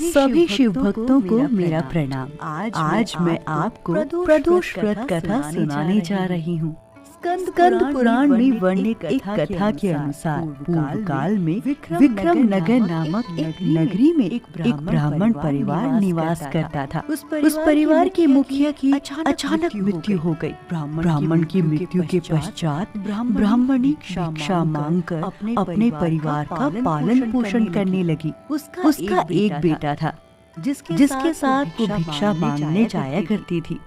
सभी शिव भक्तों को मेरा प्रणाम। आज मैं आपको प्रदोष व्रत कथा सुनाने जा रही हूँ। स्कंद पुराण में वर्णित एक कथा के अनुसार पूर्व काल में विक्रम नगर नामक एक नगरी में एक ब्राह्मण परिवार निवास करता था। उस परिवार के मुखिया की अचानक मृत्यु हो गई। ब्राह्मण की मृत्यु के पश्चात ब्राह्मणी भिक्षा मांगकर अपने परिवार का पालन पोषण करने लगी। उसका एक बेटा था जिसके साथ वो भिक्षा मांगने जाया करती थी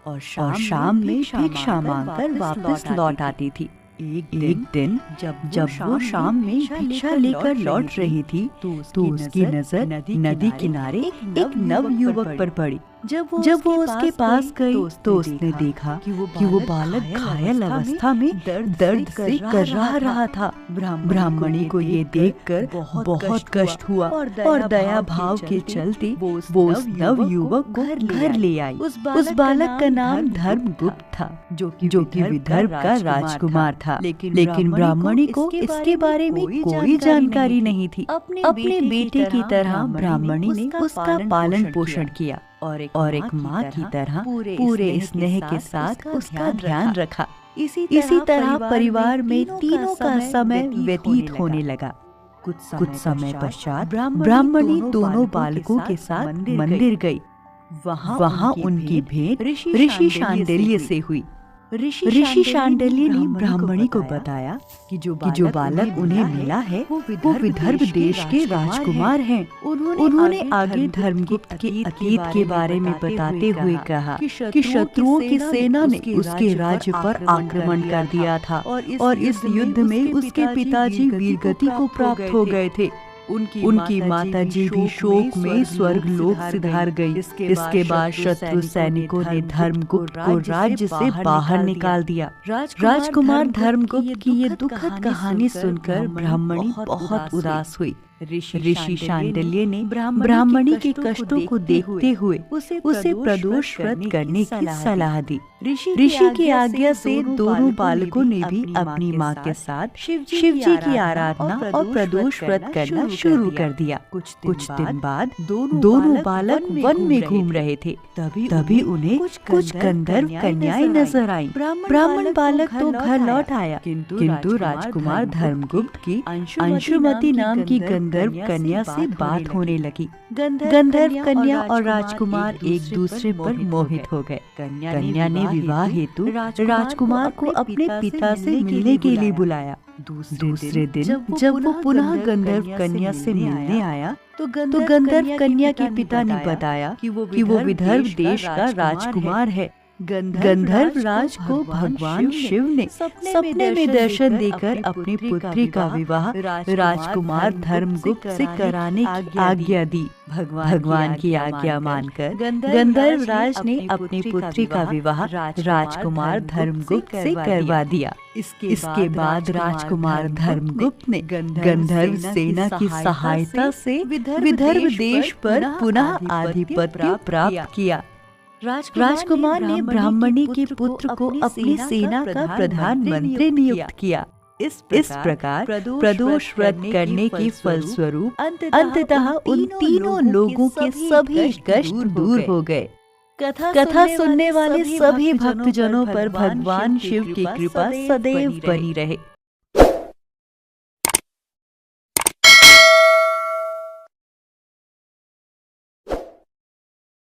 और शाम में भिक्षा मांगकर वापस लौट आती थी। एक दिन जब वो शाम में भिक्षा लेकर लौट रही थी तो उसकी नजर नदी किनारे एक नव युवक पर पड़ी। जब वो उसके पास गई तो उसने देखा कि वो बालक घायल अवस्था में दर्द से कर्राह रहा था। ब्राह्मणी को ये देखकर बहुत कष्ट हुआ और दया भाव के चलते वो उस नव युवक को घर ले आई। उस बालक का नाम धर्मगुप्त था जो कि विदर्भ का राजकुमार था। लेकिन ब्राह्मणी को इसके बारे में कोई जानकारी नहीं थी। अपने बेटे की तरह ब्राह्मणी ने उसका पालन पोषण किया और एक माँ की तरह पूरे स्नेह के साथ उसका ध्यान रखा। इसी तरह परिवार में तीनों का समय व्यतीत होने लगा। कुछ समय पश्चात ब्राह्मणी दोनों बालकों के साथ मंदिर गई। वहाँ उनकी भेंट ऋषि शांडिल्य से हुई। ऋषि शांडिल्य ने ब्राह्मणी को बताया कि जो बालक उन्हें मिला है वो विदर्भ देश के राजकुमार हैं। उन्होंने आगे धर्मगुप्त के अतीत के बारे में बताते हुए कहा कि शत्रुओं की सेना ने उसके राज्य पर आक्रमण कर दिया था और इस युद्ध में उसके पिताजी वीरगति को प्राप्त हो गए थे। उनकी माताजी भी शोक में स्वर्ग लोक सिधार गई। इसके बाद शत्रु सैनिकों ने धर्मगुप्त को राज्य से बाहर निकाल दिया। राजकुमार धर्मगुप्त की ये दुखद कहानी सुनकर ब्राह्मणी बहुत उदास हुई। ऋषि शांडिल्य ने ब्राह्मणी के कष्टों को देखते हुए उसे प्रदोष व्रत करने की सलाह दी। ऋषि की आज्ञा से दोनों बालकों ने भी अपनी माँ के साथ शिव जी की आराधना और प्रदोष व्रत करना शुरू कर दिया। कुछ दिन बाद दोनों बालक वन में घूम रहे थे। तभी उन्हें कुछ गंधर्व कन्याएं नजर आईं। ब्राह्मण बालक तो घर लौट आया, किंतु राजकुमार धर्मगुप्त की अंशुमति नाम की गंधर्व कन्या से बात होने लगी। गंधर्व कन्या और राजकुमार एक दूसरे पर मोहित हो गए। कन्या ने विवाह हेतु राजकुमार को अपने पिता से मिलने के लिए बुलाया। दूसरे दिन जब वो पुनः गंधर्व कन्या से मिलने आया तो गंधर्व कन्या के पिता ने बताया कि वो विदर्भ देश का राजकुमार है। गंधर्व राज को भगवान शिव ने सपने में दर्शन देकर अपनी पुत्री का विवाह राजकुमार धर्मगुप्त से कराने की आज्ञा दी। भगवान की आज्ञा मानकर गंधर्व राज ने अपनी पुत्री का विवाह राजकुमार धर्मगुप्त से करवा दिया। इसके बाद राजकुमार धर्मगुप्त ने गंधर्व सेना की सहायता से विदर्भ देश पर पुनः आधिपत्य प्राप्त किया। राजकुमार ने ब्राह्मणी के पुत्र को अपनी सेना का प्रधानमंत्री नियुक्त किया। इस प्रकार प्रदोष व्रत करने के फलस्वरूप अंततः उन तीनों लोगों के सभी कष्ट दूर हो गए। कथा सुनने वाले सभी भक्तजनों पर भगवान शिव की कृपा सदैव बनी रहे।